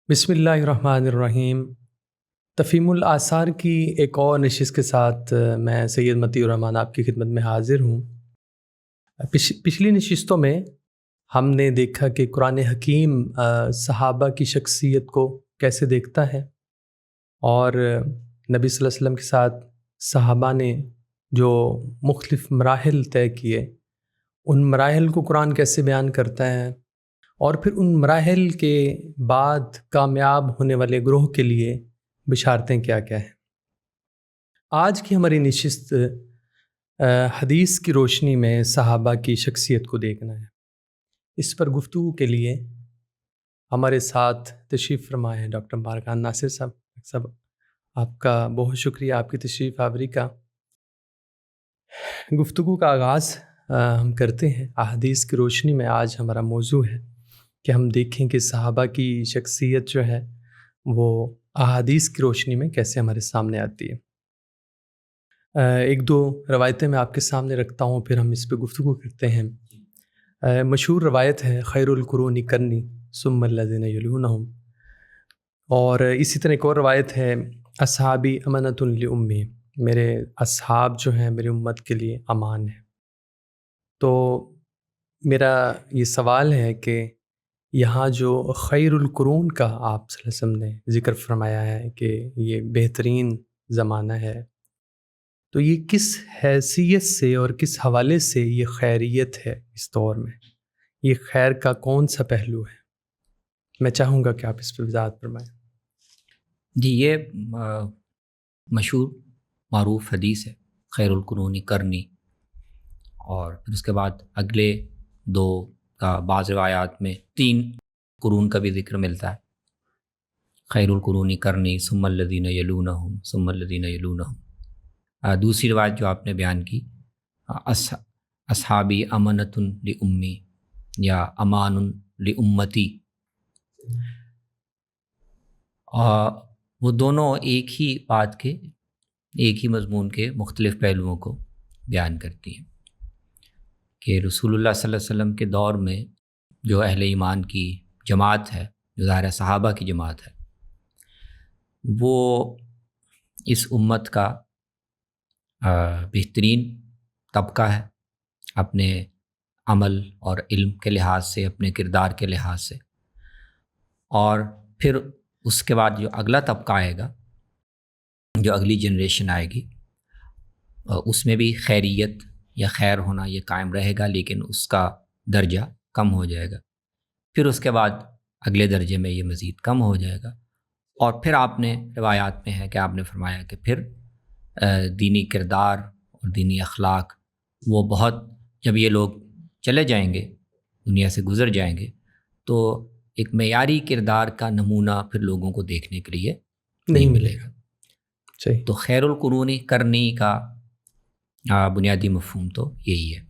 بسم اللہ الرحمن الرحیم۔ تفہیم الآثار کی ایک اور نشست کے ساتھ میں سید مطیع الرحمن آپ کی خدمت میں حاضر ہوں۔ پچھلی نشستوں میں ہم نے دیکھا کہ قرآن حکیم صحابہ کی شخصیت کو کیسے دیکھتا ہے، اور نبی صلی اللہ علیہ وسلم کے ساتھ صحابہ نے جو مختلف مراحل طے کیے، ان مراحل کو قرآن کیسے بیان کرتا ہے، اور پھر ان مراحل کے بعد کامیاب ہونے والے گروہ کے لیے بشارتیں کیا کیا ہیں۔ آج کی ہماری نشست حدیث کی روشنی میں صحابہ کی شخصیت کو دیکھنا ہے۔ اس پر گفتگو کے لیے ہمارے ساتھ تشریف فرمائے ہیں ڈاکٹر بارکان ناصر صاحب۔ آپ کا بہت شکریہ آپ کی تشریف آوری کا۔ گفتگو کا آغاز ہم کرتے ہیں احادیث کی روشنی میں۔ آج ہمارا موضوع ہے کہ ہم دیکھیں کہ صحابہ کی شخصیت جو ہے وہ احادیث کی روشنی میں کیسے ہمارے سامنے آتی ہے۔ ایک دو روایتیں میں آپ کے سامنے رکھتا ہوں، پھر ہم اس پہ گفتگو کرتے ہیں۔ مشہور روایت ہے خیر القرون قرنی ثم الذین یلونہم، اور اسی طرح ایک اور روایت ہے اصحابی امانۃ لامتی، میرے اصحاب جو ہیں میری امت کے لیے امان ہے۔ تو میرا یہ سوال ہے کہ یہاں جو خیر القرون کا آپ صلی اللہ علیہ وسلم نے ذکر فرمایا ہے کہ یہ بہترین زمانہ ہے، تو یہ کس حیثیت سے اور کس حوالے سے یہ خیریت ہے اس دور میں؟ یہ خیر کا کون سا پہلو ہے؟ میں چاہوں گا کہ آپ اس پہ وضاحت فرمائیں۔ جی، یہ مشہور معروف حدیث ہے خیر القرون قرنی، اور پھر اس کے بعد اگلے دو کا بعض روایات میں 3 قرون کا بھی ذکر ملتا ہے، خیر القرون قرنی ثم الذین یلونہم ثم الذین یلونہم۔ دوسری روایت جو آپ نے بیان کی اصحابی امانۃ لامی یا امان لامتی، وہ دونوں ایک ہی بات کے، ایک ہی مضمون کے مختلف پہلوؤں کو بیان کرتی ہیں کہ رسول اللہ صلی اللہ علیہ وسلم کے دور میں جو اہل ایمان کی جماعت ہے، جو ظاہر صحابہ کی جماعت ہے، وہ اس امت کا بہترین طبقہ ہے، اپنے عمل اور علم کے لحاظ سے، اپنے کردار کے لحاظ سے۔ اور پھر اس کے بعد جو اگلا طبقہ آئے گا، جو اگلی جنریشن آئے گی، اس میں بھی خیریت یا خیر ہونا یہ قائم رہے گا، لیکن اس کا درجہ کم ہو جائے گا۔ پھر اس کے بعد اگلے درجے میں یہ مزید کم ہو جائے گا، اور پھر آپ نے روایات میں ہے کہ آپ نے فرمایا کہ پھر دینی کردار اور دینی اخلاق وہ بہت، جب یہ لوگ چلے جائیں گے، دنیا سے گزر جائیں گے، تو ایک معیاری کردار کا نمونہ پھر لوگوں کو دیکھنے کے لیے نہیں ملے گا۔ تو خیر القرون قرنی کا بنیادی مفہوم تو یہی ہے،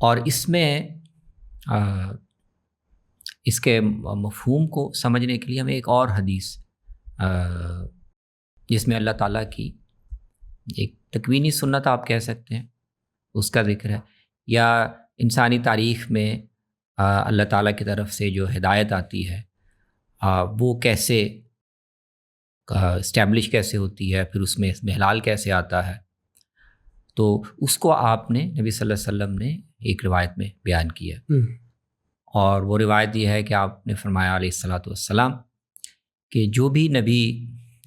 اور اس میں اس کے مفہوم کو سمجھنے کے لیے ہمیں ایک اور حدیث جس میں اللہ تعالیٰ کی ایک تکوینی سنت آپ کہہ سکتے ہیں، اس کا ذکر ہے، یا انسانی تاریخ میں اللہ تعالیٰ کی طرف سے جو ہدایت آتی ہے وہ کیسے اسٹیبلش کیسے ہوتی ہے، پھر اس میں احلال کیسے آتا ہے۔ تو اس کو آپ نے نبی صلی اللہ علیہ وسلم نے ایک روایت میں بیان کیا، اور وہ روایت یہ ہے کہ آپ نے فرمایا علیہ الصلاۃ والسلام کہ جو بھی نبی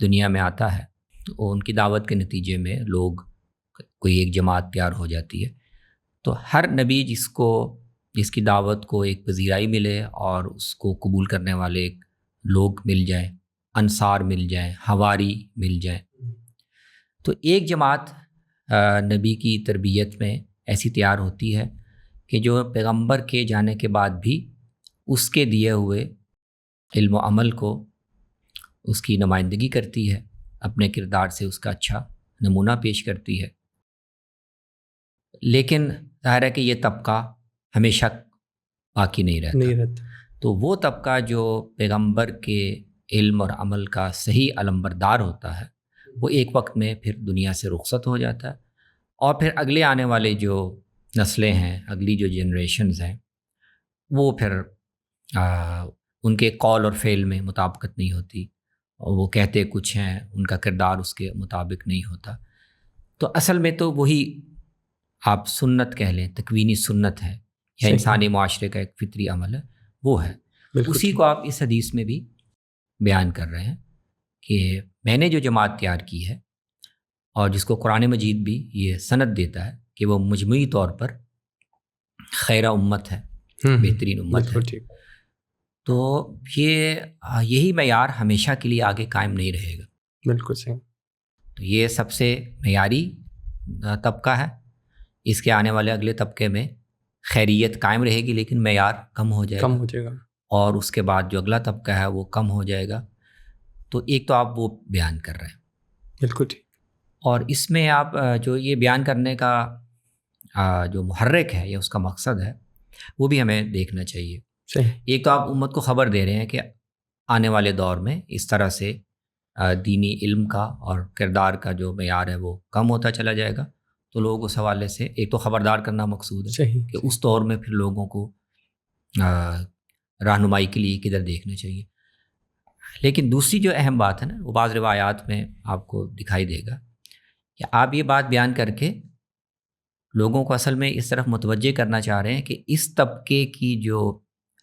دنیا میں آتا ہے تو ان کی دعوت کے نتیجے میں لوگ، کوئی ایک جماعت تیار ہو جاتی ہے، تو ہر نبی جس کی دعوت کو ایک پذیرائی ملے اور اس کو قبول کرنے والے لوگ مل جائیں، انصار مل جائیں، حواری مل جائیں، تو ایک جماعت نبی کی تربیت میں ایسی تیار ہوتی ہے کہ جو پیغمبر کے جانے کے بعد بھی اس کے دیے ہوئے علم و عمل کو، اس کی نمائندگی کرتی ہے، اپنے کردار سے اس کا اچھا نمونہ پیش کرتی ہے۔ لیکن ظاہر ہے کہ یہ طبقہ ہمیشہ باقی نہیں رہتا۔ تو وہ طبقہ جو پیغمبر کے علم اور عمل کا صحیح علمبردار ہوتا ہے، وہ ایک وقت میں پھر دنیا سے رخصت ہو جاتا ہے، اور پھر اگلے آنے والے جو نسلیں ہیں، اگلی جو جنریشنز ہیں، وہ پھر ان کے قول اور فعل میں مطابقت نہیں ہوتی، اور وہ کہتے کچھ ہیں، ان کا کردار اس کے مطابق نہیں ہوتا. تو اصل میں تو وہی آپ سنت کہہ لیں، تکوینی سنت ہے یا صحیح. انسانی معاشرے کا ایک فطری عمل ہے، وہ ہے. بالکل اسی ٹھیک. کو آپ اس حدیث میں بھی بیان کر رہے ہیں کہ میں نے جو جماعت تیار کی ہے، اور جس کو قرآن مجید بھی یہ سند دیتا ہے کہ وہ مجموعی طور پر خیرہ امت ہے، بہترین امت ہے. بالکل ٹھیک. تو یہی معیار ہمیشہ کے لیے آگے قائم نہیں رہے گا. بالکل صحیح. تو یہ سب سے معیاری طبقہ ہے. اس کے آنے والے اگلے طبقے میں خیریت قائم رہے گی لیکن معیار کم ہو جائے گا، اور اس کے بعد جو اگلا طبقہ ہے وہ کم ہو جائے گا. تو ایک تو آپ وہ بیان کر رہے ہیں. بالکل ٹھیک. اور اس میں آپ جو یہ بیان کرنے کا جو محرک ہے یا اس کا مقصد ہے وہ بھی ہمیں دیکھنا چاہیے. صحیح. ایک تو آپ امت کو خبر دے رہے ہیں کہ آنے والے دور میں اس طرح سے دینی علم کا اور کردار کا جو معیار ہے وہ کم ہوتا چلا جائے گا. تو لوگ اس حوالے سے ایک تو خبردار کرنا مقصود ہے. صحیح. کہ اس دور میں پھر لوگوں کو رہنمائی کے لیے کدھر دیکھنا چاہیے. لیکن دوسری جو اہم بات ہے نا، وہ بعض روایات میں آپ کو دکھائی دے گا کہ آپ یہ بات بیان کر کے لوگوں کو اصل میں اس طرف متوجہ کرنا چاہ رہے ہیں کہ اس طبقے کی جو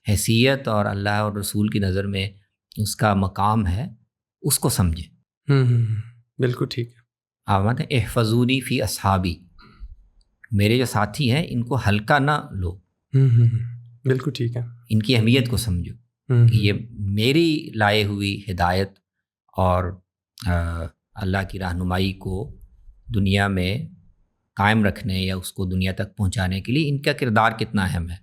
حیثیت اور اللہ اور رسول کی نظر میں اس کا مقام ہے اس کو سمجھیں. بالکل ٹھیک ہے. آمد احفظونی فی اصحابی، میرے جو ساتھی ہیں ان کو ہلکا نہ لو. بالکل ٹھیک ہے. ان کی اہمیت کو سمجھو کہ یہ میری لائے ہوئی ہدایت اور اللہ کی رہنمائی کو دنیا میں قائم رکھنے یا اس کو دنیا تک پہنچانے کے لیے ان کا کردار کتنا اہم ہے.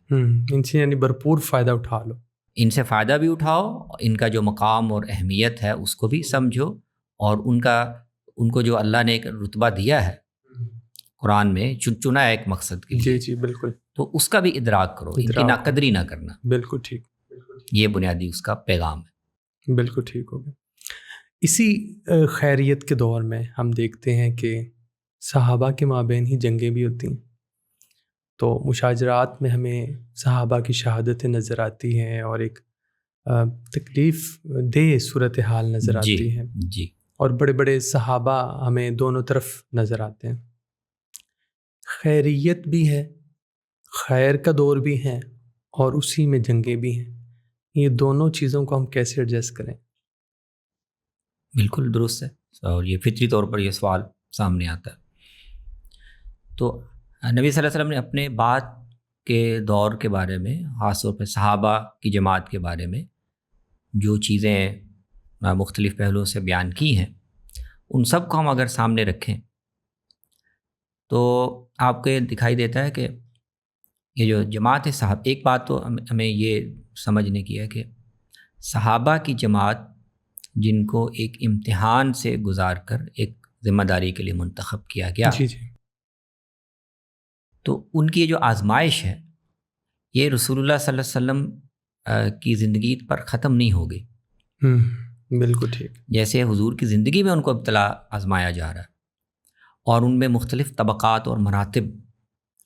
ان سے یعنی بھرپور فائدہ اٹھا لو. ان سے فائدہ بھی اٹھاؤ، ان کا جو مقام اور اہمیت ہے اس کو بھی سمجھو، اور ان کو جو اللہ نے ایک رتبہ دیا ہے قرآن میں چنا ہے ایک مقصد کے لیے. جی بالکل. تو اس کا بھی ادراک کرو، ان کی ناقدری نہ کرنا. بالکل ٹھیک. یہ بنیادی اس کا پیغام ہے. بالکل ٹھیک ہو گیا. اسی خیریت کے دور میں ہم دیکھتے ہیں کہ صحابہ کے مابین ہی جنگیں بھی ہوتی ہیں. تو مشاجرات میں ہمیں صحابہ کی شہادتیں نظر آتی ہیں اور ایک تکلیف دہ صورتحال نظر آتی ہے. جی. اور بڑے بڑے صحابہ ہمیں دونوں طرف نظر آتے ہیں. خیریت بھی ہے، خیر کا دور بھی ہے، اور اسی میں جنگیں بھی ہیں. یہ دونوں چیزوں کو ہم کیسے ایڈجسٹ کریں؟ بالکل درست ہے، اور یہ فطری طور پر یہ سوال سامنے آتا ہے. تو نبی صلی اللہ علیہ وسلم نے اپنے بعد کے دور کے بارے میں، خاص طور پہ صحابہ کی جماعت کے بارے میں جو چیزیں مختلف پہلوؤں سے بیان کی ہیں، ان سب کو ہم اگر سامنے رکھیں تو آپ کو یہ دکھائی دیتا ہے کہ یہ جو جماعت ہے ایک بات تو ہمیں یہ سمجھنے کی ہے کہ صحابہ کی جماعت جن کو ایک امتحان سے گزار کر ایک ذمہ داری کے لیے منتخب کیا گیا، جی. تو ان کی جو آزمائش ہے یہ رسول اللہ صلی اللہ علیہ وسلم کی زندگی پر ختم نہیں ہو گئی. بالکل ٹھیک. جیسے حضور کی زندگی میں ان کو ابتلا آزمایا جا رہا ہے، اور ان میں مختلف طبقات اور مراتب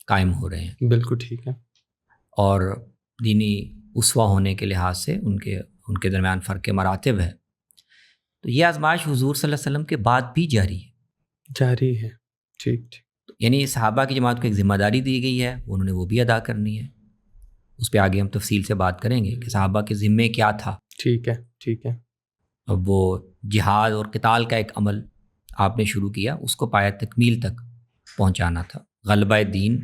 قائم ہو رہے ہیں. بالکل ٹھیک ہے. اور دینی اسوہ ہونے کے لحاظ سے ان کے درمیان فرق مراتب ہے. تو یہ آزمائش حضور صلی اللہ علیہ وسلم کے بعد بھی جاری ہے. ٹھیک. یعنی صحابہ کی جماعت کو ایک ذمہ داری دی گئی ہے، انہوں نے وہ بھی ادا کرنی ہے. اس پہ آگے ہم تفصیل سے بات کریں گے کہ صحابہ کے ذمے کیا تھا. ٹھیک ہے. اب وہ جہاد اور قتال کا ایک عمل آپ نے شروع کیا، اس کو پایہ تکمیل تک پہنچانا تھا. غلبہ دین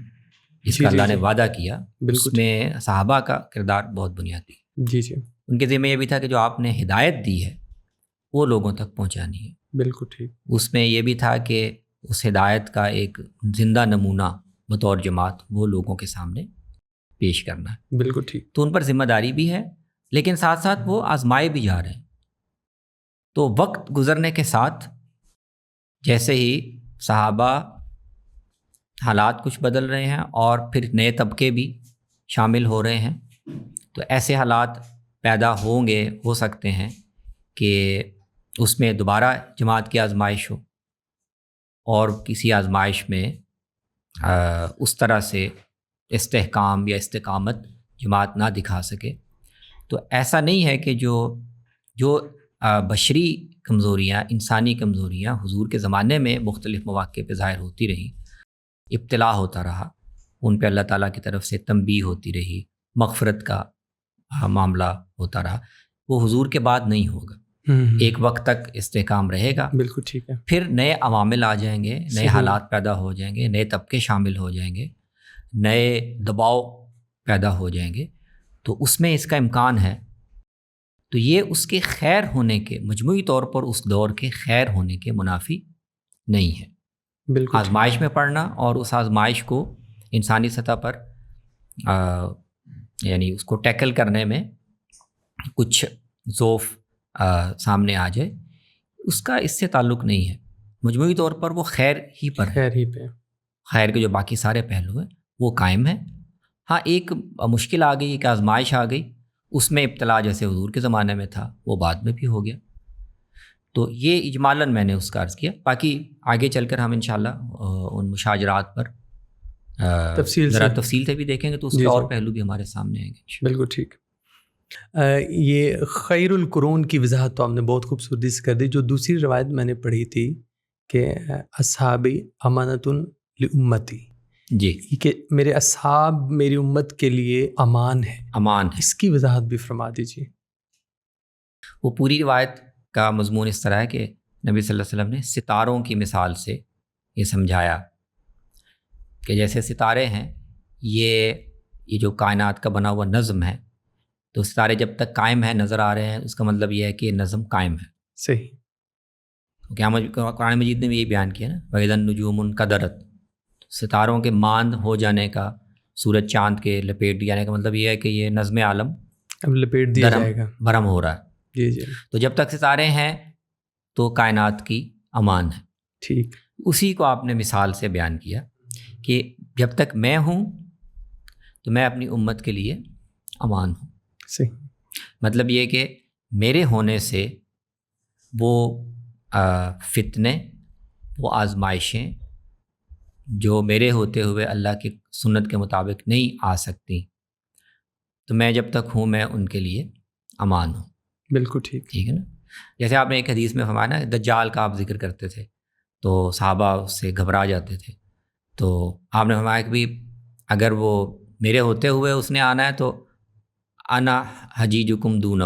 جس کا اللہ نے وعدہ کیا، اس میں صحابہ کا کردار بہت بنیادی. جی. ان کے ذمہ یہ بھی تھا کہ جو آپ نے ہدایت دی ہے وہ لوگوں تک پہنچانی ہے. بالکل ٹھیک. اس میں یہ بھی تھا کہ اس ہدایت کا ایک زندہ نمونہ بطور جماعت وہ لوگوں کے سامنے پیش کرنا ہے. بالکل ٹھیک. تو ان پر ذمہ داری بھی ہے، لیکن ساتھ ساتھ وہ آزمائے بھی جا رہے ہیں. تو وقت گزرنے کے ساتھ جیسے ہی صحابہ حالات کچھ بدل رہے ہیں اور پھر نئے طبقے بھی شامل ہو رہے ہیں، تو ایسے حالات پیدا ہو سکتے ہیں کہ اس میں دوبارہ جماعت کی آزمائش ہو، اور کسی آزمائش میں اس طرح سے استحکام یا استقامت جماعت نہ دکھا سکے. تو ایسا نہیں ہے کہ جو بشری کمزوریاں، انسانی کمزوریاں حضور کے زمانے میں مختلف مواقع پہ ظاہر ہوتی رہیں، ابتلا ہوتا رہا، ان پہ اللہ تعالیٰ کی طرف سے تنبیہ ہوتی رہی، مغفرت کا معاملہ ہوتا رہا، وہ حضور کے بعد نہیں ہوگا۔ ایک وقت تک استحکام رہے گا، بالکل ٹھیک ہے، پھر نئے عوامل آ جائیں گے، نئے حالات پیدا ہو جائیں گے، نئے طبقے شامل ہو جائیں گے، نئے دباؤ پیدا ہو جائیں گے، تو اس میں اس کا امکان ہے۔ تو یہ اس کے خیر ہونے کے، مجموعی طور پر اس دور کے خیر ہونے کے منافی نہیں ہے۔ بالکل آزمائش میں پڑھنا اور اس آزمائش کو انسانی سطح پر یعنی اس کو ٹیکل کرنے میں کچھ ضعف سامنے آ جائے، اس کا اس سے تعلق نہیں ہے۔ مجموعی طور پر وہ خیر ہی پر ہے، خیر ہی پہ، خیر کے جو باقی سارے پہلو ہیں وہ قائم ہیں۔ ہاں ایک مشکل آ گئی، ایک آزمائش آ گئی، اس میں ابتلا جیسے حضور کے زمانے میں تھا وہ بعد میں بھی ہو گیا۔ تو یہ اجمالاً میں نے اس کا عرض کیا، باقی آگے چل کر ہم انشاءاللہ ان مشاجرات پر تفصیل سے بھی دیکھیں گے تو اس کے اور پہلو بھی ہمارے سامنے آئیں گے۔ بالکل ٹھیک۔ یہ خیر القرون کی وضاحت تو آپ نے بہت خوبصورتی سے کر دی۔ جو دوسری روایت میں نے پڑھی تھی کہ اصحابی امانۃ لامتی، جی، کہ میرے اصحاب میری امت کے لیے امان ہے، اس کی وضاحت بھی فرما دیجیے۔ وہ پوری روایت کا مضمون اس طرح ہے کہ نبی صلی اللہ علیہ وسلم نے ستاروں کی مثال سے یہ سمجھایا کہ جیسے ستارے ہیں، یہ جو کائنات کا بنا ہوا نظم ہے، تو ستارے جب تک قائم ہیں، نظر آ رہے ہیں، اس کا مطلب یہ ہے کہ یہ نظم قائم ہے۔ صحیح۔ قرآن مجید نے بھی یہ بیان کیا نا، وَإِذَا النُّجُومُ انْكَدَرَتْ، ستاروں کے ماند ہو جانے کا، سورج چاند کے لپیٹ جانے کا مطلب یہ ہے کہ یہ نظم عالم اب لپیٹ دیا جائے گا، بھرم ہو رہا ہے۔ جی جی۔ تو جب تک ستارے ہیں تو کائنات کی امان ہے۔ ٹھیک۔ اسی کو آپ نے مثال سے بیان کیا کہ جب تک میں ہوں تو میں اپنی امت کے لیے امان ہوں۔ صحیح۔ مطلب یہ کہ میرے ہونے سے وہ فتنے، وہ آزمائشیں جو میرے ہوتے ہوئے اللہ کی سنت کے مطابق نہیں آ سکتی، تو میں جب تک ہوں میں ان کے لیے امان ہوں۔ بالکل ٹھیک ہے نا۔ جیسے آپ نے ایک حدیث میں فرمایا نا، دجال کا آپ ذکر کرتے تھے تو صحابہ اس سے گھبرا جاتے تھے، تو آپ نے فرمایا کہ بھی اگر وہ میرے ہوتے ہوئے اس نے آنا ہے تو انا حجیجکم دونہ،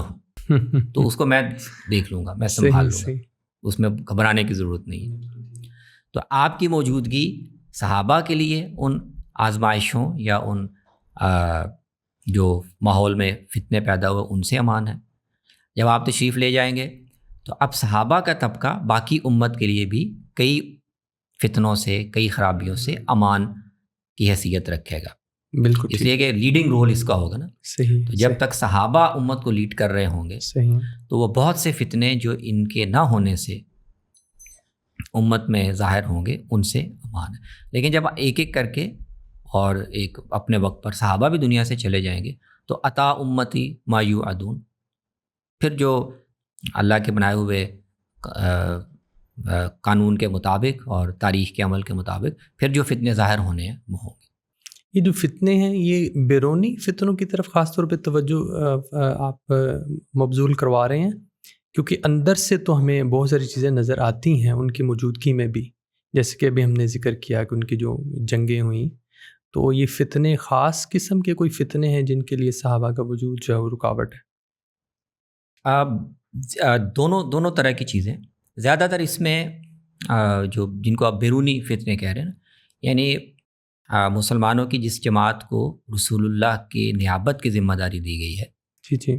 تو اس کو میں دیکھ لوں گا، میں سنبھال لوں گا، اس میں گھبرانے کی ضرورت نہیں ہے۔ تو آپ کی موجودگی صحابہ کے لیے ان آزمائشوں یا ان جو ماحول میں فتنے پیدا ہوئے ان سے امان ہے۔ جب آپ تشریف لے جائیں گے تو اب صحابہ کا طبقہ باقی امت کے لیے بھی کئی فتنوں سے، کئی خرابیوں سے امان کی حیثیت رکھے گا۔ بالکل، اس لیے کہ لیڈنگ رول اس کا ہوگا نا۔ صحیح۔ تو جب تک صحابہ امت کو لیڈ کر رہے ہوں گے، صحیح، تو وہ بہت سے فتنے جو ان کے نہ ہونے سے امت میں ظاہر ہوں گے ان سے امان ہے۔ لیکن جب ایک ایک کر کے اور ایک اپنے وقت پر صحابہ بھی دنیا سے چلے جائیں گے تو عطا امتی ما یوعدون، پھر جو اللہ کے بنائے ہوئے قانون کے مطابق اور تاریخ کے عمل کے مطابق پھر جو فتنے ظاہر ہونے ہیں وہ ہوں گے۔ یہ جو فتنے ہیں یہ بیرونی فتنوں کی طرف خاص طور پہ توجہ آپ مبذول کروا رہے ہیں، کیونکہ اندر سے تو ہمیں بہت ساری چیزیں نظر آتی ہیں ان کی موجودگی میں بھی، جیسے کہ ابھی ہم نے ذکر کیا کہ ان کی جو جنگیں ہوئیں، تو یہ فتنے خاص قسم کے کوئی فتنے ہیں جن کے لیے صحابہ کا وجود جو ہے وہ رکاوٹ ہے؟ دونوں طرح کی چیزیں، زیادہ تر اس میں جو جن کو آپ بیرونی فتنے کہہ رہے ہیں نا، یعنی مسلمانوں کی جس جماعت کو رسول اللہ کی نیابت کی ذمہ داری دی گئی ہے، جی جی،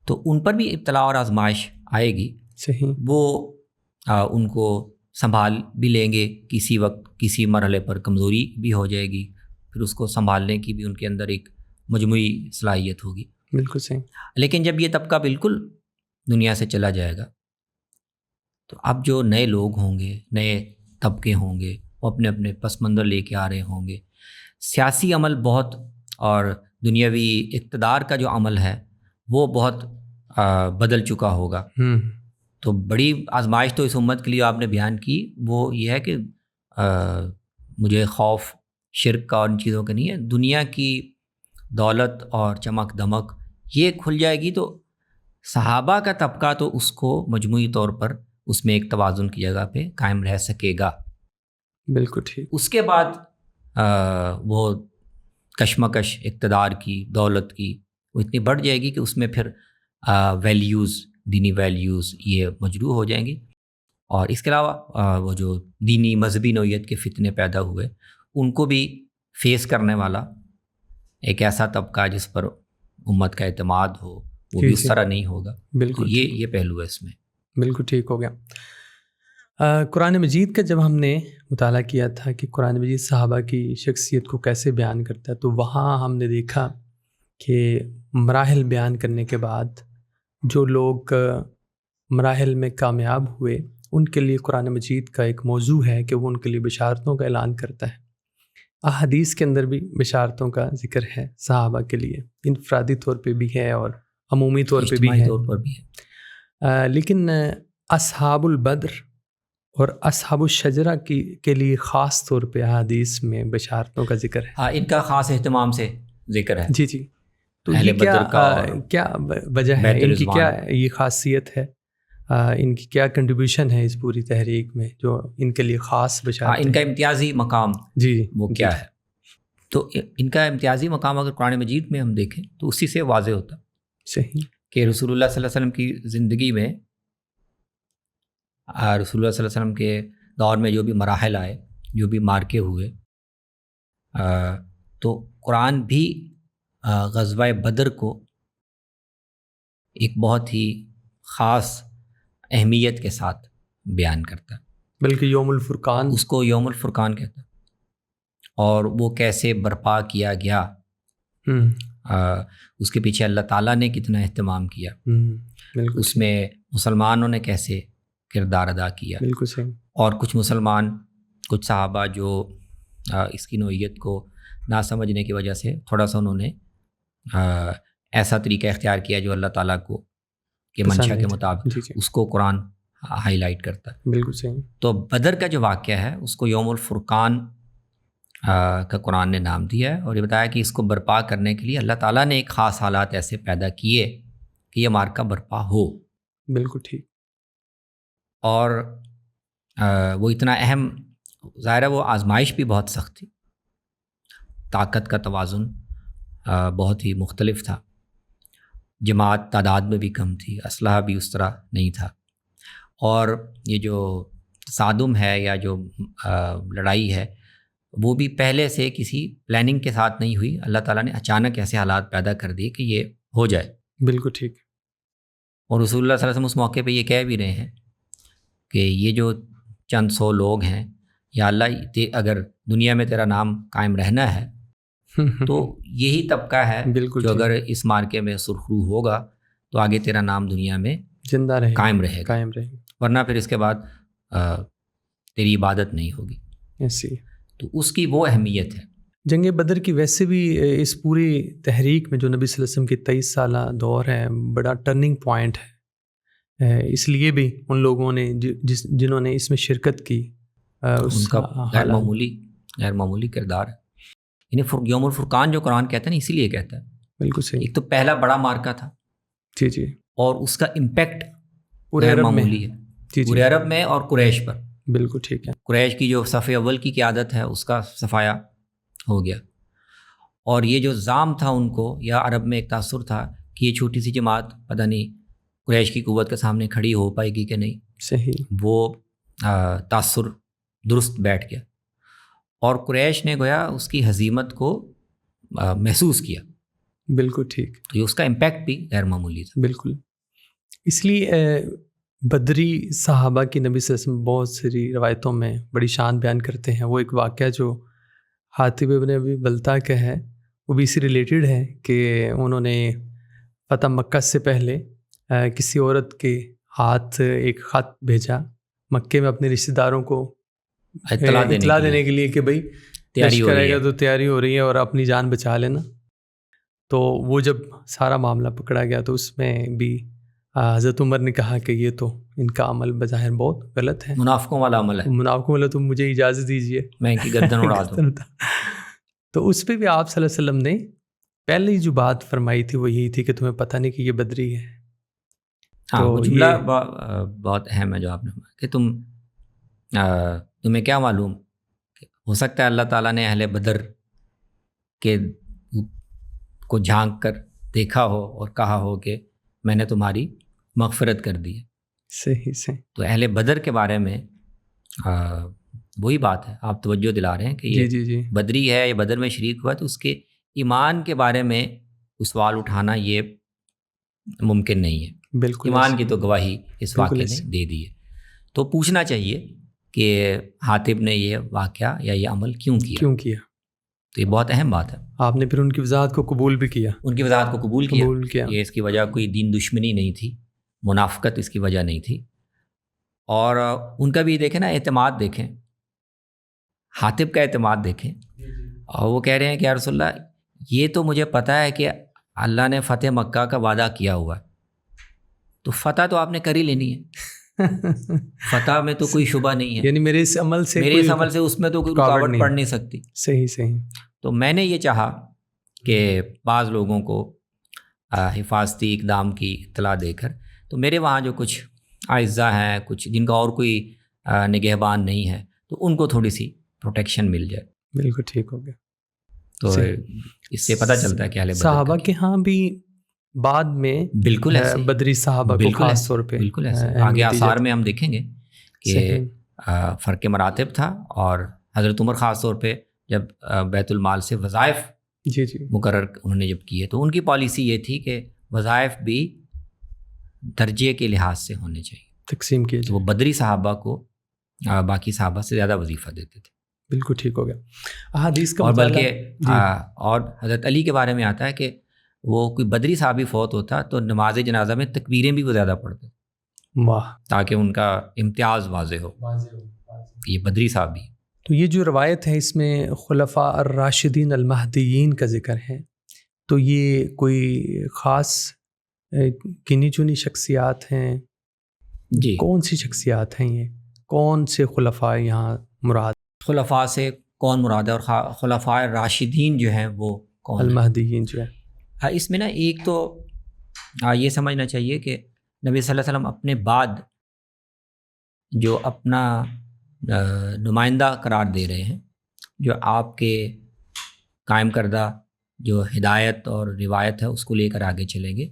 تو ان پر بھی ابتلا اور آزمائش آئے گی۔ صحیح۔ وہ ان کو سنبھال بھی لیں گے، کسی وقت کسی مرحلے پر کمزوری بھی ہو جائے گی، پھر اس کو سنبھالنے کی بھی ان کے اندر ایک مجموعی صلاحیت ہوگی۔ بالکل صحیح۔ لیکن جب یہ طبقہ بالکل دنیا سے چلا جائے گا تو اب جو نئے لوگ ہوں گے، نئے طبقے ہوں گے، وہ اپنے اپنے پس منظر لے کے آ رہے ہوں گے، سیاسی عمل بہت اور دنیاوی اقتدار کا جو عمل ہے وہ بہت بدل چکا ہوگا۔ تو بڑی آزمائش تو اس امت کے لیے آپ نے بیان کی وہ یہ ہے کہ مجھے خوف شرک کا اور ان چیزوں کا نہیں ہے، دنیا کی دولت اور چمک دمک یہ کھل جائے گی تو صحابہ کا طبقہ تو اس کو مجموعی طور پر اس میں ایک توازن کی جگہ پہ قائم رہ سکے گا. بالکل ٹھیک. اس کے بعد وہ کشمکش اقتدار کی، دولت کی، وہ اتنی بڑھ جائے گی کہ اس میں پھر ویلیوز، دینی ویلیوز یہ مجروح ہو جائیں گی. اور اس کے علاوہ وہ جو دینی مذہبی نوعیت کے فتنے پیدا ہوئے ان کو بھی فیس کرنے والا ایک ایسا طبقہ جس پر امت کا اعتماد ہو وہ بھی اس طرح نہیں ہوگا. بالکل تو یہ پہلو ہے اس میں. بالکل ٹھیک ہو گیا. قرآن مجید کا جب ہم نے مطالعہ کیا تھا کہ قرآن مجید صحابہ کی شخصیت کو کیسے بیان کرتا ہے، تو وہاں ہم نے دیکھا کہ مراحل بیان کرنے کے بعد جو لوگ مراحل میں کامیاب ہوئے ان کے لیے قرآن مجید کا ایک موضوع ہے کہ وہ ان کے لیے بشارتوں کا اعلان کرتا ہے. احادیث کے اندر بھی بشارتوں کا ذکر ہے صحابہ کے لیے، انفرادی طور پہ بھی ہے اور عمومی طور پہ بھی ہے. لیکن اصحاب البدر اور اصحاب الشجرہ کے لیے خاص طور پہ احادیث میں بشارتوں کا ذکر ہے. ان کا خاص اہتمام سے ذکر ہے. جی. تو یہ کیا وجہ ہے، ان کی کیا یہ خاصیت ہے، ان کی کیا کنٹریبیوشن ہے اس پوری تحریک میں جو ان کے لیے خاص بشارت، ان کا امتیازی مقام جی وہ کیا ہے؟ تو ان کا امتیازی مقام اگر قرآن مجید میں ہم دیکھیں تو اسی سے واضح ہوتا صحیح کہ رسول اللہ صلی اللہ علیہ وسلم کی زندگی میں، رسول اللہ صلی اللہ علیہ وسلم کے دور میں جو بھی مراحل آئے، جو بھی مارکے ہوئے، تو قرآن بھی غزوہ بدر کو ایک بہت ہی خاص اہمیت کے ساتھ بیان کرتا ہے. بلکہ یوم الفرقان، اس کو یوم الفرقان کہتا ہے. اور وہ کیسے برپا کیا گیا، اس کے پیچھے اللہ تعالیٰ نے کتنا اہتمام کیا، اس میں مسلمانوں نے کیسے کردار ادا کیا. بالکل صحیح. اور کچھ مسلمان، کچھ صحابہ جو اس کی نوعیت کو نہ سمجھنے کی وجہ سے تھوڑا سا انہوں نے ایسا طریقہ اختیار کیا جو اللہ تعالیٰ کو کے منشا کے مطابق اس کو قرآن ہائی لائٹ کرتا ہے. بالکل صحیح. تو بدر کا جو واقعہ ہے اس کو یوم الفرقان کا قرآن نے نام دیا ہے، اور یہ بتایا کہ اس کو برپا کرنے کے لیے اللہ تعالیٰ نے ایک خاص حالات ایسے پیدا کیے کہ یہ مارکہ برپا ہو. بالکل ٹھیک. اور وہ اتنا اہم، ظاہر ہے وہ آزمائش بھی بہت سخت تھی، طاقت کا توازن بہت ہی مختلف تھا، جماعت تعداد میں بھی کم تھی، اسلحہ بھی اس طرح نہیں تھا. اور یہ جو تصادم ہے یا جو لڑائی ہے وہ بھی پہلے سے کسی پلاننگ کے ساتھ نہیں ہوئی. اللہ تعالیٰ نے اچانک ایسے حالات پیدا کر دیے کہ یہ ہو جائے. بالکل ٹھیک. اور رسول اللہ صلی اللہ علیہ وسلم اس موقع پہ یہ کہہ بھی رہے ہیں کہ یہ جو چند سو لوگ ہیں، یا اللہ اگر دنیا میں تیرا نام قائم رہنا ہے تو یہی طبقہ ہے جو اگر اس مارکے میں سرخرو ہوگا تو آگے تیرا نام دنیا میں زندہ رہے، قائم رہے گا، ورنہ پھر اس کے بعد تیری عبادت نہیں ہوگی. ایسی تو اس کی وہ اہمیت ہے. جنگ بدر کی ویسے بھی اس پوری تحریک میں جو نبی صلی اللہ علیہ وسلم کی 23 سالہ دور ہے بڑا ٹرننگ پوائنٹ ہے. اس لیے بھی ان لوگوں نے جنہوں نے اس میں شرکت کی ان کا غیر معمولی کردار ہے. یعنی یوم الفرقان جو قرآن کہتا ہے نا، اسی لیے کہتا ہے. بالکل صحیح. ایک تو پہلا بڑا مارکا تھا، جی، اور اس کا امپیکٹ پورے عرب معمولی ہے، پورے عرب میں اور قریش پر. بالکل ٹھیک ہے. قریش کی جو صف اول کی قیادت ہے اس کا صفایا ہو گیا، اور یہ جو زام تھا ان کو، یا عرب میں ایک تاثر تھا کہ یہ چھوٹی سی جماعت پتہ نہیں قریش کی قوت کے سامنے کھڑی ہو پائے گی کہ نہیں. صحیح. وہ تاثر درست بیٹھ گیا، اور قریش نے گویا اس کی ہزیمت کو محسوس کیا. بالکل ٹھیک. تو یہ اس کا امپیکٹ بھی غیر معمولی تھا. بالکل. اس لیے بدری صحابہ کی نبی صلی اللہ علیہ وسلم بہت ساری روایتوں میں بڑی شان بیان کرتے ہیں. وہ ایک واقعہ جو حاتب ابن ابی بلتہ کا ہے وہ بھی اسی ریلیٹڈ ہے کہ انہوں نے فتح مکہ سے پہلے کسی عورت کے ہاتھ ایک خط بھیجا مکے میں اپنے رشتہ داروں کو اطلاع دینے کے لیے کہ بھائی تیاری کرے گا تو تیاری ہو رہی ہے اور اپنی جان بچا لینا. تو وہ جب سارا معاملہ پکڑا گیا تو اس میں بھی حضرت عمر نے کہا کہ یہ تو ان کا عمل بظاہر بہت غلط ہے، منافقوں والا عمل ہے، منافقوں والا، تو مجھے اجازت دیجیے میں ان کی گردن اڑا دوں. تو اس پہ بھی آپ صلی اللہ علیہ وسلم نے پہلی جو بات فرمائی تھی وہ یہی تھی کہ تمہیں پتہ نہیں کہ یہ بدری ہے. ہاں تو وہ جملہ بہت اہم ہے جو آپ نے کہ تمہیں کیا معلوم، ہو سکتا ہے اللہ تعالیٰ نے اہل بدر کے کو جھانک کر دیکھا ہو اور کہا ہو کہ میں نے تمہاری مغفرت کر دی ہے. صحیح صحیح. تو اہل بدر کے بارے میں وہی بات ہے، آپ توجہ دلا رہے ہیں کہ یہ جی بدری ہے، یہ بدر میں شریک ہوا، تو اس کے ایمان کے بارے میں سوال اٹھانا یہ ممکن نہیں ہے. بالکل ایمان کی تو گواہی اس واقعے ایسے نے دے دی ہے. تو پوچھنا چاہیے کہ حاطب نے یہ واقعہ یا یہ عمل کیوں کیا. تو یہ بہت اہم بات ہے. آپ نے پھر ان کی وضاحت کو قبول بھی کیا. ان کی وضاحت کو قبول کیا. یہ اس کی وجہ کوئی دین دشمنی نہیں تھی، منافقت اس کی وجہ نہیں تھی. اور ان کا بھی دیکھیں نا، اعتماد دیکھیں، حاطب کا اعتماد دیکھیں. اور وہ کہہ رہے ہیں کہ یا رسول اللہ، یہ تو مجھے پتہ ہے کہ اللہ نے فتح مکہ کا وعدہ کیا ہوا ہے، تو فتح تو آپ نے کر ہی لینی ہے. فتح میں تو کوئی شبہ نہیں ہے، یعنی میرے اس عمل سے اس میں تو کوئی رکاوٹ پڑ نہیں سکتی. صحیح. تو میں نے یہ چاہا کہ بعض لوگوں کو حفاظتی اقدام کی اطلاع دے کر، تو میرے وہاں جو کچھ اعزاء ہیں، کچھ جن کا اور کوئی نگہبان نہیں ہے، تو ان کو تھوڑی سی پروٹیکشن مل جائے. بالکل ٹھیک ہو گیا. تو اس سے پتہ چلتا ہے کہ اہل بدر صحابہ کے ہاں بھی بعد میں بالکل ایسے بدری صحابہ کو خاص طور پہ بالکل ایسے آگے آثار میں ہم دیکھیں گے کہ فرق مراتب تھا. اور حضرت عمر خاص طور پہ جب بیت المال سے وظائف مقرر انہوں نے جب کیے، تو ان کی پالیسی یہ تھی کہ وظائف بھی درجے کے لحاظ سے ہونے چاہیے، تقسیم کیے جائے. وہ بدری صحابہ کو باقی صحابہ سے زیادہ وظیفہ دیتے تھے. بالکل ٹھیک ہو گیا. احادیث کا اور بلکہ اور حضرت علی کے بارے میں آتا ہے کہ وہ کوئی بدری صحابی فوت ہوتا تو نماز جنازہ میں تکبیریں بھی وہ زیادہ پڑھتے، تاکہ ان کا امتیاز واضح ہو، یہ بدری صحابی. تو یہ جو روایت ہے اس میں خلفاء الراشدین المہدیین کا ذکر ہے، تو یہ کوئی خاص گنی چنی شخصیات ہیں؟ جی. کون سی شخصیات ہیں یہ؟ کون سے خلفاء یہاں مراد؟ خلفاء سے کون مراد ہے، اور خلفاء راشدین جو ہیں وہ کون؟ المہدیین جو ہے. اس میں نا ایک تو یہ سمجھنا چاہیے کہ نبی صلی اللہ علیہ وسلم اپنے بعد جو اپنا نمائندہ قرار دے رہے ہیں، جو آپ کے قائم کردہ جو ہدایت اور روایت ہے اس کو لے کر آگے چلیں گے،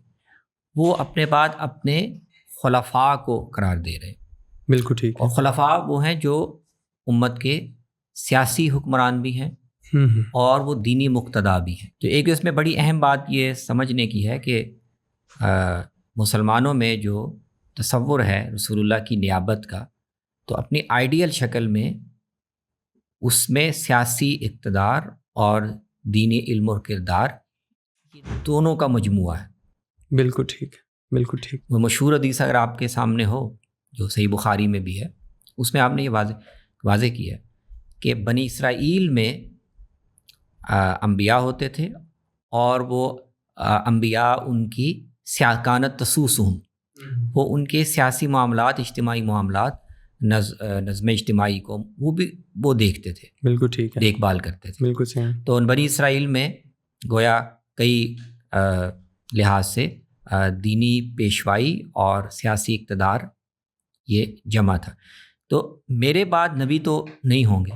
وہ اپنے بعد اپنے خلفاء کو قرار دے رہے ہیں. بالکل ٹھیک. اور خلفاء وہ ہیں جو امت کے سیاسی حکمران بھی ہیں اور وہ دینی مقتدا بھی ہیں. تو ایک اس میں بڑی اہم بات یہ سمجھنے کی ہے کہ مسلمانوں میں جو تصور ہے رسول اللہ کی نیابت کا، تو اپنی آئیڈیل شکل میں اس میں سیاسی اقتدار اور دینی علم اور کردار دونوں کا مجموعہ ہے. بالکل ٹھیک. بالکل ٹھیک. وہ مشہور حدیث اگر آپ کے سامنے ہو جو صحیح بخاری میں بھی ہے، اس میں آپ نے یہ واضح کیا ہے کہ بنی اسرائیل میں انبیاء ہوتے تھے، اور وہ انبیاء ان کی کانت تسوسہم، وہ ان کے سیاسی معاملات، اجتماعی معاملات، نظم اجتماعی کو وہ دیکھتے تھے. بالکل ٹھیک ہے. دیکھ بھال کرتے تھے. بالکل صحیح. تو ان بنی اسرائیل میں گویا کئی لحاظ سے دینی پیشوائی اور سیاسی اقتدار یہ جمع تھا. تو میرے بعد نبی تو نہیں ہوں گے،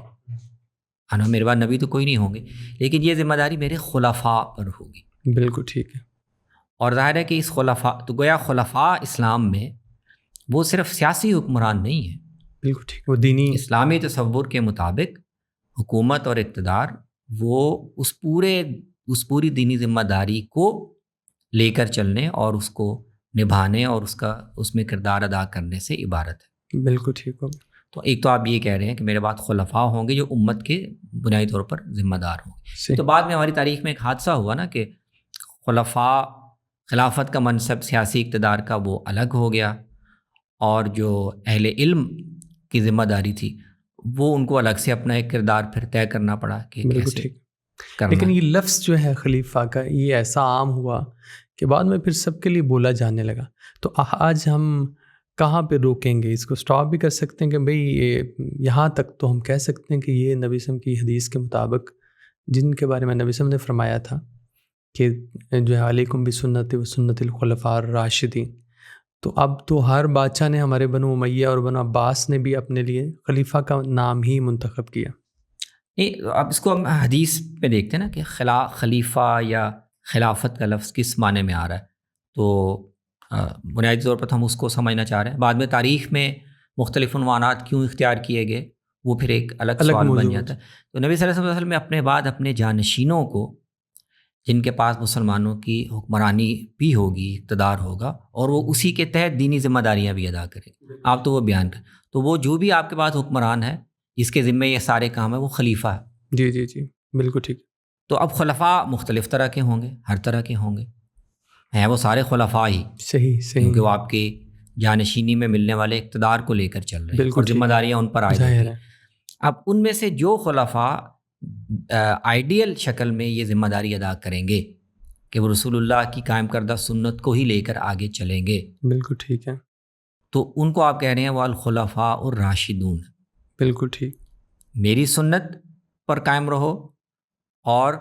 میرے بعد نبی تو کوئی نہیں ہوں گے، لیکن یہ ذمہ داری میرے خلفاء پر ہوگی. بالکل ٹھیک ہے. اور ظاہر ہے کہ اس خلفاء، تو گویا خلفاء اسلام میں وہ صرف سیاسی حکمران نہیں ہیں. بالکل ٹھیک. وہ دینی اسلامی تصور کے مطابق حکومت اور اقتدار وہ اس پوری دینی ذمہ داری کو لے کر چلنے اور اس کو نبھانے اور اس میں کردار ادا کرنے سے عبارت ہے. بالکل ٹھیک ہوگا. تو ایک تو آپ یہ کہہ رہے ہیں کہ میرے بعد خلفاء ہوں گے جو امت کے بنیادی طور پر ذمہ دار ہوں گے. تو بعد میں ہماری تاریخ میں ایک حادثہ ہوا نا کہ خلفاء، خلافت کا منصب سیاسی اقتدار کا وہ الگ ہو گیا، اور جو اہل علم کی ذمہ داری تھی وہ ان کو الگ سے اپنا ایک کردار پھر طے کرنا پڑا کہ کیسے کرنا. لیکن یہ لفظ جو ہے خلیفہ کا، یہ ایسا عام ہوا کہ بعد میں پھر سب کے لیے بولا جانے لگا. تو آج ہم کہاں پہ روکیں گے؟ اس کو سٹاپ بھی کر سکتے ہیں کہ بھئی یہاں تک تو ہم کہہ سکتے ہیں کہ یہ نبی صلی اللہ علیہ وسلم کی حدیث کے مطابق جن کے بارے میں نبی صلی اللہ علیہ وسلم نے فرمایا تھا کہ جو ہے علیکم بسنت و سنت الخلفاء الراشدین. تو اب تو ہر بادشاہ نے، ہمارے بنو امیہ اور بنو عباس نے بھی اپنے لیے خلیفہ کا نام ہی منتخب کیا. نہیں، اب اس کو ہم حدیث پہ دیکھتے ہیں نا کہ خلیفہ یا خلافت کا لفظ کس معنی میں آ رہا ہے. تو بنیادی طور پر تو ہم اس کو سمجھنا چاہ رہے ہیں. بعد میں تاریخ میں مختلف عنوانات کیوں اختیار کیے گئے وہ پھر ایک الگ سوال بن جاتا ہے. تو نبی صلی اللہ علیہ وسلم میں اپنے بعد اپنے جانشینوں کو، جن کے پاس مسلمانوں کی حکمرانی بھی ہوگی، اقتدار ہوگا، اور وہ اسی کے تحت دینی ذمہ داریاں بھی ادا کریں گے. آپ تو وہ بیان کریں. تو وہ جو بھی آپ کے پاس حکمران ہے جس کے ذمے یہ سارے کام ہیں وہ خلیفہ ہے. جی جی جی بالکل ٹھیک. تو اب خلفاء مختلف طرح کے ہوں گے، ہر طرح کے ہوں گے، ہیں وہ سارے خلفاء ہی. صحیح صحیح. کیونکہ وہ آپ کی جانشینی میں ملنے والے اقتدار کو لے کر چل رہے ہیں اور ذمہ داریاں ان پر عائد ہیں. اب ان میں سے جو خلفاء آئیڈیل شکل میں یہ ذمہ داری ادا کریں گے کہ وہ رسول اللہ کی قائم کردہ سنت کو ہی لے کر آگے چلیں گے، بالکل ٹھیک ہے، تو ان کو آپ کہہ رہے ہیں وہ الخلفاء الراشدون. بالکل ٹھیک. میری سنت پر قائم رہو، اور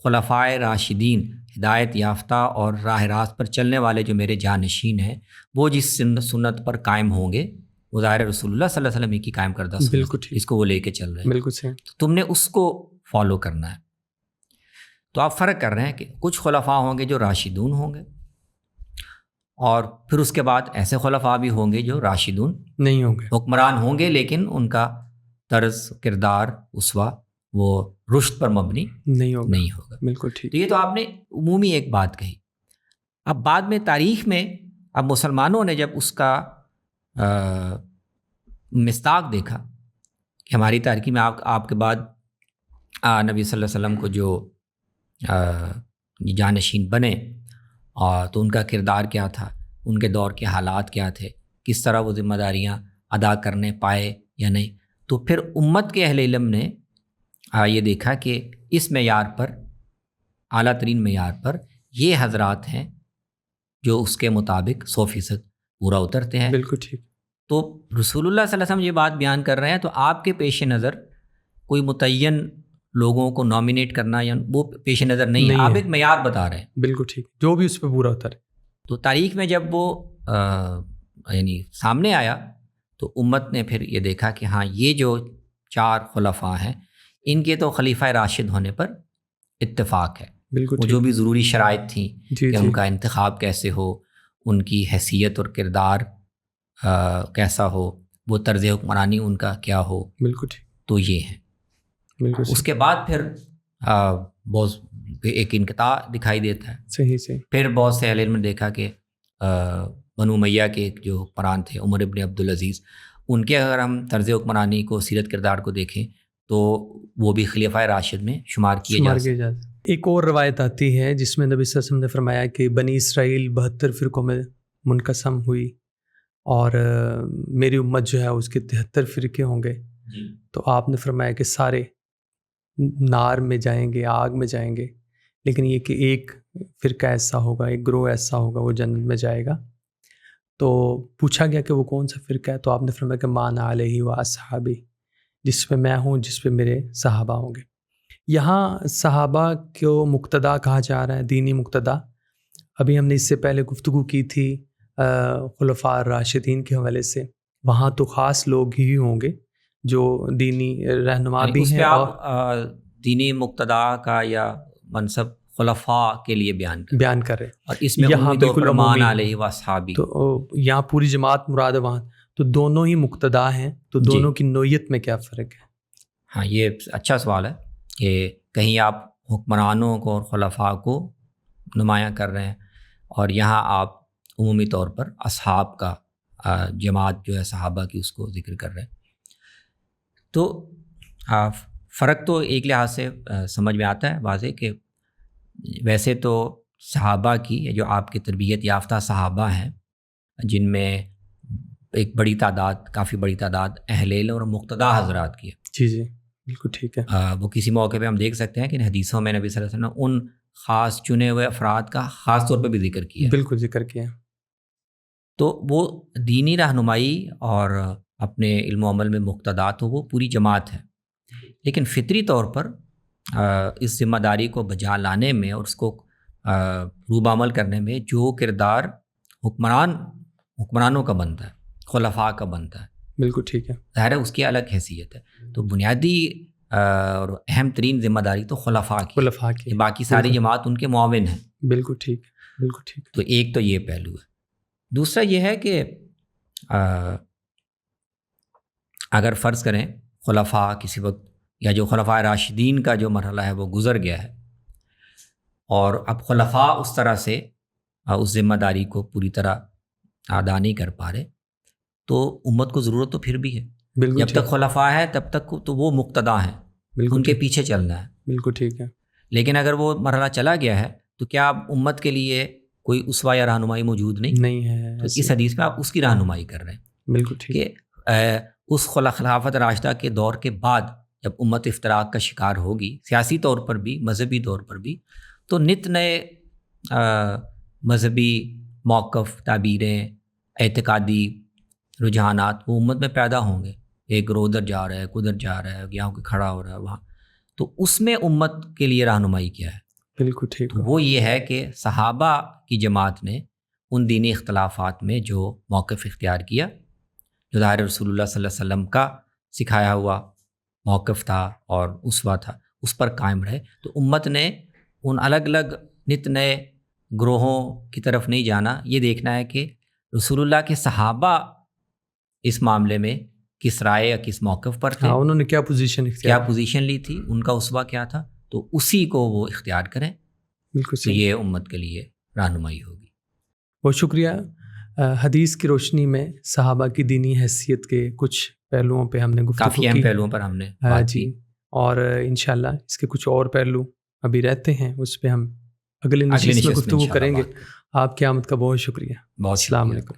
خلفاء راشدین ہدایت یافتہ اور راہ راست پر چلنے والے جو میرے جانشین ہیں وہ جس سنت پر قائم ہوں گے وہ ظاہر رسول اللہ صلی اللہ علیہ وسلم کی قائم کردہ سنت جس کو وہ لے کے چل رہے ہیں. بالکل صحیح. تم نے اس کو فالو کرنا ہے. تو آپ فرق کر رہے ہیں کہ کچھ خلفاء ہوں گے جو راشدون ہوں گے، اور پھر اس کے بعد ایسے خلفاء بھی ہوں گے جو راشدون نہیں ہوں گے، حکمران ہوں گے، لیکن ان کا طرز کردار اسوہ وہ رشد پر مبنی نہیں ہوگا. بالکل ٹھیک. تو یہ تو آپ نے عمومی ایک بات کہی. اب بعد میں تاریخ میں اب مسلمانوں نے جب اس کا مصداق دیکھا کہ ہماری تاریخی میں آپ کے بعد نبی صلی اللہ علیہ وسلم کو جو جانشین بنے، تو ان کا کردار کیا تھا، ان کے دور کے حالات کیا تھے، کس طرح وہ ذمہ داریاں ادا کرنے پائے یا نہیں. تو پھر امت کے اہل علم نے یہ دیکھا کہ اس معیار پر، اعلیٰ ترین معیار پر یہ حضرات ہیں جو اس کے مطابق 100% پورا اترتے ہیں. بالکل ٹھیک. تو رسول اللہ صلی اللہ علیہ وسلم یہ بات بیان کر رہے ہیں، تو آپ کے پیش نظر کوئی متعین لوگوں کو نامینیٹ کرنا یا وہ پیش نظر نہیں ہے، آپ ایک معیار بتا رہے ہیں. بالکل ٹھیک، جو بھی اس پہ پورا اترے. تو تاریخ میں جب وہ یعنی سامنے آیا تو امت نے پھر یہ دیکھا کہ ہاں یہ جو 4 خلفاء ہیں ان کے تو خلیفہ راشد ہونے پر اتفاق ہے. بالکل. وہ جو بھی ضروری شرائط تھیں کہ ان کا انتخاب کیسے ہو، ان کی حیثیت اور کردار کیسا ہو، وہ طرز حکمرانی ان کا کیا ہو، بالکل ٹھیک، تو یہ ہیں. اس کے بعد پھر بہت ایک انقطاع دکھائی دیتا ہے. صحیح. پھر بہت سے اہل علم نے دیکھا کہ بنو امیہ کے جو حکمران تھے عمر ابن عبدالعزیز، ان کے اگر ہم طرز حکمرانی کو، سیرت کردار کو دیکھیں تو وہ بھی خلیفہ راشد میں شمار کیے جاتے ہیں. ایک اور روایت آتی ہے جس میں نبی صلی اللہ علیہ وسلم نے فرمایا کہ بنی اسرائیل 72 فرقوں میں منقسم ہوئی، اور میری امت جو ہے اس کے 73 فرقے ہوں گے. تو آپ نے فرمایا کہ سارے نار میں جائیں گے، آگ میں جائیں گے، لیکن یہ کہ ایک فرقہ ایسا ہوگا، ایک گروہ ایسا ہوگا وہ جنت میں جائے گا. تو پوچھا گیا کہ وہ کون سا فرقہ ہے، تو آپ نے فرمایا کہ مان علیہ و اصحابی، جس پہ میں ہوں، جس پہ میرے صحابہ ہوں گے. یہاں صحابہ کو مقتدا کہا جا رہا ہے، دینی مقتدا. ابھی ہم نے اس سے پہلے گفتگو کی تھی خلفاء راشدین کے حوالے سے. وہاں تو خاص لوگ ہی ہوں گے جو دینی رہنما بھی ہیں. اور دینی مقتدا کا یا منصب خلفاء کے لیے بیان کر رہے ہیں، اور اس میں یہاں بالکل مان علیہ و اصحابی، تو یہاں پوری جماعت مراد ہے. وہاں تو دونوں ہی مقتدا ہیں، تو دونوں کی نوعیت میں کیا فرق ہے؟ ہاں یہ اچھا سوال ہے کہ کہیں آپ حکمرانوں کو اور خلفاء کو نمایاں کر رہے ہیں، اور یہاں آپ عمومی طور پر اصحاب کا، جماعت جو ہے صحابہ کی، اس کو ذکر کر رہے ہیں. تو فرق تو ایک لحاظ سے سمجھ میں آتا ہے واضح کہ ویسے تو صحابہ کی، جو آپ کے تربیت یافتہ صحابہ ہیں جن میں ایک بڑی تعداد، کافی بڑی تعداد اہل علم اور مقتدا حضرات کی ہے. جی بالکل ٹھیک ہے. وہ کسی موقع پہ ہم دیکھ سکتے ہیں کہ حدیثوں میں نبی صلی اللہ علیہ وسلم نے ان خاص چنے ہوئے افراد کا خاص طور پہ بھی ذکر کیا. بالکل ذکر کیا. تو وہ دینی رہنمائی اور اپنے علم و عمل میں مقتدا تو وہ پوری جماعت ہے، لیکن فطری طور پر اس ذمہ داری کو بجا لانے میں اور اس کو روب عمل کرنے میں جو کردار حکمرانوں کا بنتا ہے، خلفاء کا بنتا ہے، بالکل ٹھیک ہے، ظاہر ہے اس کی الگ حیثیت ہے. تو بنیادی اور اہم ترین ذمہ داری تو خلفاء کی، باقی ساری جماعت ان کے معاون ہیں. بالکل ٹھیک، بالکل ٹھیک. تو ایک تو یہ پہلو ہے. دوسرا یہ ہے کہ اگر فرض کریں خلفاء کسی وقت یا جو خلفاء راشدین کا جو مرحلہ ہے وہ گزر گیا ہے اور اب خلفاء اس طرح سے اس ذمہ داری کو پوری طرح ادا نہیں کر پا رہے، تو امت کو ضرورت تو پھر بھی ہے. جب تک خلفاء ہے تب تک تو وہ مقتدا ہیں، ان کے پیچھے چلنا ہے. بالکل ٹھیک ہے. لیکن اگر وہ مرحلہ چلا گیا ہے تو کیا اب امت کے لیے کوئی اسوہ یا رہنمائی موجود نہیں ہے؟ تو اس حدیث میں آپ اس کی رہنمائی کر رہے ہیں. بالکل ٹھیک. کہ اس خلافت راشدہ کے دور کے بعد جب امت افتراق کا شکار ہوگی، سیاسی طور پر بھی مذہبی طور پر بھی، تو نت نئے مذہبی موقف، تعبیریں، اعتقادی رجحانات وہ امت میں پیدا ہوں گے. ایک گروہ ادھر جا رہا ہے، ادھر جا رہا ہے، یہاں کو کھڑا ہو رہا ہے وہاں. تو اس میں امت کے لیے رہنمائی کیا ہے؟ بالکل ٹھیک. وہ یہ ہے کہ صحابہ کی جماعت نے ان دینی اختلافات میں جو موقف اختیار کیا، جو ظاہر رسول اللہ صلی اللہ علیہ وسلم کا سکھایا ہوا موقف تھا اور اسوہ تھا، اس پر قائم رہے. تو امت نے ان الگ الگ نت نئے گروہوں کی طرف نہیں جانا، یہ دیکھنا ہے کہ رسول اللہ کے صحابہ اس معاملے میں کس رائے یا کس موقف پر تھے، انہوں نے کیا پوزیشن لی تھی، ان کا اسوہ کیا تھا، تو اسی کو وہ اختیار کریں. بالکل تو یہ امت کے لیے رہنمائی ہوگی. بہت شکریہ. حدیث کی روشنی میں صحابہ کی دینی حیثیت کے کچھ پہلوؤں پہ ہم نے گفتگو کی، کافی اہم پہلوؤں پر ہم نے بات کی. اور انشاءاللہ اس کے کچھ اور پہلو ابھی رہتے ہیں، اس پہ ہم اگلے نشست میں گفتگو کریں گے. آپ کی آمد کا بہت شکریہ. بہت السلام علیکم.